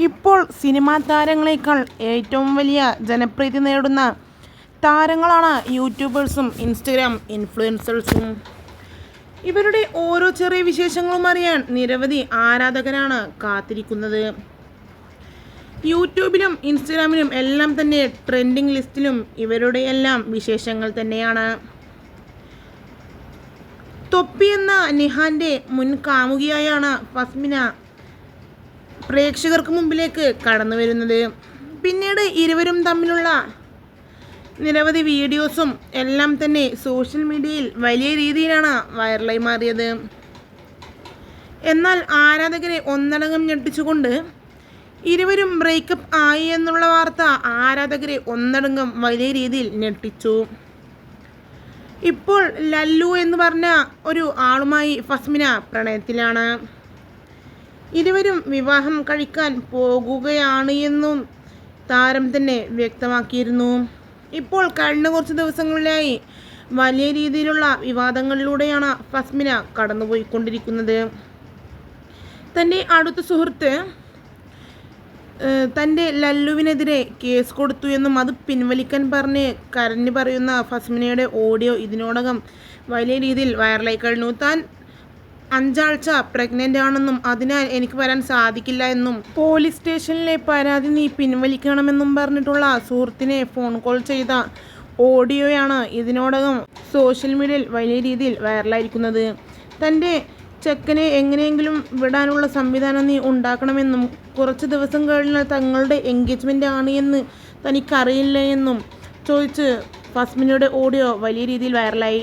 ഇപ്പോൾ സിനിമാ താരങ്ങളെക്കാൾ ഏറ്റവും വലിയ ജനപ്രീതി നേടുന്ന താരങ്ങളാണ് യൂട്യൂബേഴ്സും ഇൻസ്റ്റഗ്രാം ഇൻഫ്ലുവൻസേഴ്സും. ഇവരുടെ ഓരോ ചെറിയ വിശേഷങ്ങളും അറിയാൻ നിരവധി ആരാധകരാണ് കാത്തിരിക്കുന്നത്. യൂട്യൂബിലും ഇൻസ്റ്റഗ്രാമിലും എല്ലാം തന്നെ ട്രെൻഡിങ് ലിസ്റ്റിലും ഇവരുടെ എല്ലാം വിശേഷങ്ങൾ തന്നെയാണ്. തൊപ്പി എന്ന നിഹാന്റെ മുൻ കാമുകിയായാണ് ഫസ്മിന പ്രേക്ഷകർക്ക് മുമ്പിലേക്ക് കടന്നു വരുന്നത്. പിന്നീട് ഇരുവരും തമ്മിലുള്ള നിരവധി വീഡിയോസും എല്ലാം തന്നെ സോഷ്യൽ മീഡിയയിൽ വലിയ രീതിയിലാണ് വൈറലായി മാറിയത്. എന്നാൽ ആരാധകരെ ഒന്നടങ്കം ഞെട്ടിച്ചുകൊണ്ട് ഇരുവരും ബ്രേക്കപ്പ് ആയി എന്നുള്ള വാർത്ത ആരാധകരെ ഒന്നടങ്കം വലിയ രീതിയിൽ ഞെട്ടിച്ചു. ഇപ്പോൾ ലല്ലു എന്ന് പറഞ്ഞ ഒരു ആളുമായി ഫസ്മിന പ്രണയത്തിലാണ്. ഇരുവരും വിവാഹം കഴിക്കാൻ പോകുകയാണ് എന്നും താരം തന്നെ വ്യക്തമാക്കിയിരുന്നു. ഇപ്പോൾ കഴിഞ്ഞ കുറച്ച് ദിവസങ്ങളിലായി വലിയ രീതിയിലുള്ള വിവാദങ്ങളിലൂടെയാണ് ഫസ്മിന കടന്നുപോയിക്കൊണ്ടിരിക്കുന്നത്. തൻ്റെ അടുത്ത സുഹൃത്ത് തൻ്റെ ലല്ലുവിനെതിരെ കേസ് കൊടുത്തു എന്നും അത് പിൻവലിക്കാൻ പറഞ്ഞ് കരഞ്ഞു പറയുന്ന ഫസ്മിനയുടെ ഓഡിയോ ഇതിനോടകം വലിയ രീതിയിൽ വൈറലായി കഴിഞ്ഞു. താൻ 5 ആഴ്ച പ്രഗ്നൻ്റ് ആണെന്നും അതിനാൽ എനിക്ക് വരാൻ സാധിക്കില്ല എന്നും പോലീസ് സ്റ്റേഷനിലെ പരാതി നീ പിൻവലിക്കണമെന്നും പറഞ്ഞിട്ടുള്ള സുഹൃത്തിനെ ഫോൺ കോൾ ചെയ്ത ഓഡിയോയാണ് ഇതിനോടകം സോഷ്യൽ മീഡിയയിൽ വലിയ രീതിയിൽ വൈറലായിരിക്കുന്നത്. തൻ്റെ ചെക്കനെ എങ്ങനെയെങ്കിലും വിടാനുള്ള സംവിധാനം നീ ഉണ്ടാക്കണമെന്നും കുറച്ച് ദിവസം കഴിഞ്ഞാൽ തങ്ങളുടെ എൻഗേജ്മെൻ്റ് ആണ് എന്ന് തനിക്കറിയില്ല എന്നും ചോദിച്ച് ഫസ്മിനയുടെ ഓഡിയോ വലിയ രീതിയിൽ വൈറലായി.